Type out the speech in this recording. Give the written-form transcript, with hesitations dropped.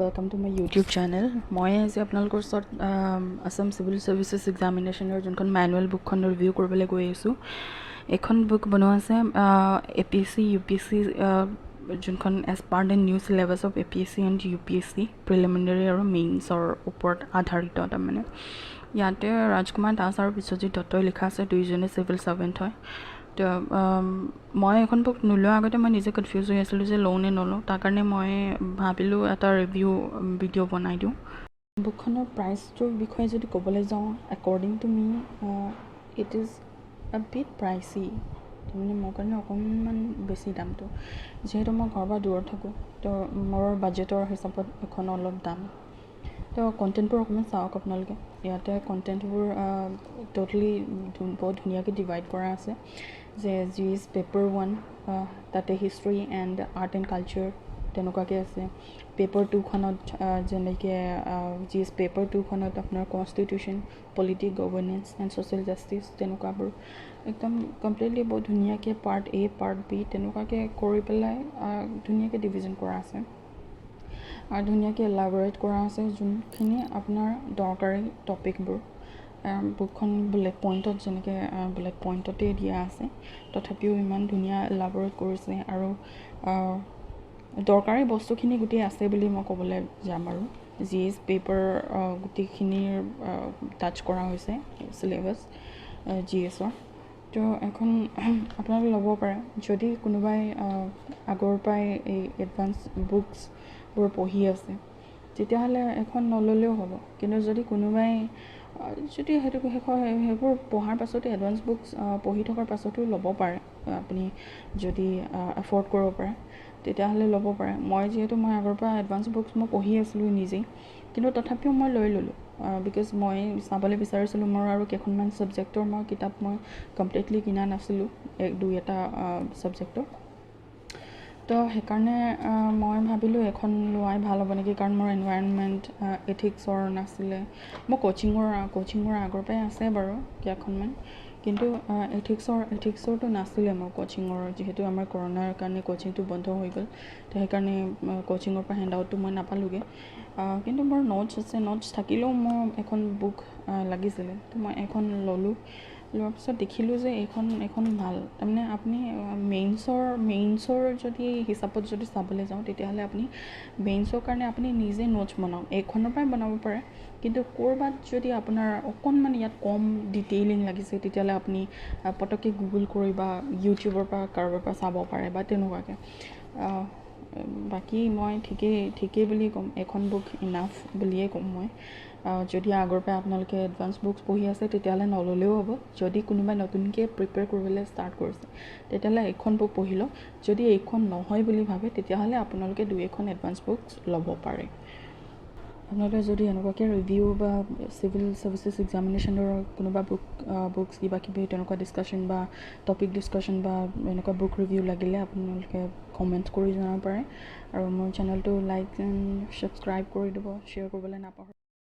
welcome to my YouTube channel. মই আজি আপোনালোকৰ ওচৰত আসাম সিভিল সাৰ্ভিসেছ এক্সামিনেশ্যনৰ যোনখন মেনুৱেল বুকখন ৰিভিউ কৰিবলৈ গৈ আছোঁ। এখন বুক বনোৱা আছে APSC UPSC যোনখন age part and new syllabus of APSC and UPSC preliminary আৰু মেইনছৰ ওপৰত আধাৰিত। তাৰমানে ইয়াতে ৰাজকুমাৰ দাস আৰু বিশ্বজিৎ দত্তই লিখা আছে, দুইজনে চিভিল ছাৰ্ভেণ্ট হয়। তো মই এখন বুক নোলোৱাৰ আগতে মই নিজে কনফিউজ হৈ আছিলোঁ যে লওঁ নে নলওঁ। তাৰ কাৰণে মই ভাবিলোঁ এটা ৰিভিউ ভিডিঅ' বনাই দিওঁ। বুকখনৰ প্ৰাইচটোৰ বিষয়ে যদি ক'বলৈ যাওঁ, according to me it is a bit pricey. তাৰমানে মোৰ কাৰণে অকণমান বেছি দামটো, যিহেতু মই ঘৰৰ পৰা দূৰত থাকোঁ, তো মোৰ বাজেটৰ হিচাপত এখন অলপ দাম। তো কণ্টেণ্টবোৰ অকণমান চাওক আপোনালোকে। ইয়াতে কণ্টেণ্টবোৰ ট'টেলি বহুত ধুনীয়াকৈ ডিভাইড কৰা আছে, যে GS পেপাৰ 1 তাতে history and art and culture তেনেকুৱাকৈ আছে। পেপাৰ 2খনত যেনেকৈ GS পেপাৰ 2খনত আপোনাৰ constitution, politic, governance and social justice তেনেকুৱাবোৰ একদম কমপ্লিটলি বহুত ধুনীয়াকৈ পাৰ্ট A পাৰ্ট B তেনেকুৱাকৈ কৰি পেলাই ধুনীয়াকৈ ডিভিজন কৰা আছে আৰু ধুনীয়াকৈ এলাবৰেট কৰা আছে যোনখিনি আপোনাৰ দৰকাৰী টপিকবোৰ। বুকখন বুলেট পইণ্টত যেনেকৈ বুলেট পইণ্টতেই দিয়া আছে, তথাপিও ইমান ধুনীয়া এলাবৰেট কৰিছে আৰু দৰকাৰী বস্তুখিনি গোটেই আছে বুলি মই ক'বলৈ যাম। আৰু GS পেপাৰ গোটেইখিনিৰ টাচ কৰা হৈছে চিলেবাছ GSৰ। তো এখন আপোনালোকে ল'ব পাৰে যদি কোনোবাই আগৰ পৰাই এই এডভান্স বুকছবোৰ পঢ়ি আছে, তেতিয়াহ'লে এখন নল'লেও হ'ব। কিন্তু যদি কোনোবাই যদি সেইবোৰ পঢ়াৰ পাছতো এডভান্স বুকছ পঢ়ি থকাৰ পাছতো ল'ব পাৰে, আপুনি যদি এফৰ্ড কৰিব পাৰে তেতিয়াহ'লে ল'ব পাৰে। মই আগৰ পৰা এডভান্স বুকছ মই পঢ়ি আছিলোঁ নিজেই, কিন্তু তথাপিও মই লৈ ল'লোঁ বিকজ মই চাবলৈ বিচাৰিছিলোঁ। মোৰ আৰু কেইখনমান ছাবজেক্টৰ কিতাপ মই কমপ্লিটলি কিনা নাছিলোঁ, দুই এটা ছাবজেক্টৰ। তো সেইকাৰণে মই ভাবিলোঁ এখন লোৱাই ভাল হ'ব নেকি, কাৰণ মোৰ এনভাইৰনমেণ্ট এথিক্সৰ নাছিলে। মোৰ কোচিঙৰ আগৰ পৰাই আছে বাৰু কেইখনমান, কিন্তু এথিক্সৰটো নাছিলে মোৰ কোচিঙৰ, যিহেতু আমাৰ কৰোণাৰ কাৰণে কোচিংটো বন্ধ হৈ গ'ল। তো সেইকাৰণে কোচিঙৰ পৰা হেণ্ডআউটটো মই নাপালোঁগৈ। কিন্তু মোৰ নোটছ থাকিলেও মোৰ এখন বুক লাগিছিলে। তো মই এখন ল'লোঁ। লোৱাৰ পিছত দেখিলোঁ যে এইখন ভাল। তাৰমানে আপুনি মেইনছৰ যদি হিচাপত যদি চাবলৈ যাওঁ, তেতিয়াহ'লে আপুনি মেইনছৰ কাৰণে আপুনি নিজে নোটছ বনাওক, এইখনৰ পৰাই বনাব পাৰে। কিন্তু ক'ৰবাত যদি আপোনাৰ অকণমান ইয়াত কম ডিটেইলিং লাগিছে, তেতিয়াহ'লে আপুনি পটককৈ গুগল কৰি বা ইউটিউবৰ পৰা কাৰোবাৰ পৰা চাব পাৰে বা তেনেকুৱাকৈ। বাকী মই ঠিকেই বুলি ক'ম, এখন বুক ইনাফ বুলিয়েই ক'ম মই। যদি আগৰ পৰা আপোনালোকে এডভান্স বুকছ পঢ়ি আছে, তেতিয়াহ'লে নল'লেও হ'ব। যদি কোনোবাই নতুনকৈ প্ৰিপেয়াৰ কৰিবলৈ ষ্টাৰ্ট কৰিছে, তেতিয়াহ'লে এইখন বুক পঢ়ি লওক। যদি এইখন নহয় বুলি ভাবে, তেতিয়াহ'লে আপোনালোকে দুই এখন এডভান্স বুকছ ল'ব পাৰে। আপোনালোকে যদি এনেকুৱাকৈ ৰিভিউ বা চিভিল ছাৰ্ভিচেছ এক্সামিনেশ্যনৰ কোনোবা বুকছ কিবাকিবি তেনেকুৱা ডিছকাশ্যন বা টপিক ডিছকাশ্যন বা এনেকুৱা বুক ৰিভিউ লাগিলে আপোনালোকে কমেণ্ট কৰি জনাব পাৰে। আৰু মোৰ চেনেলটো লাইক এণ্ড ছাবস্ক্ৰাইব কৰি দিব, শ্বেয়াৰ কৰিবলৈ নাপাহৰিব।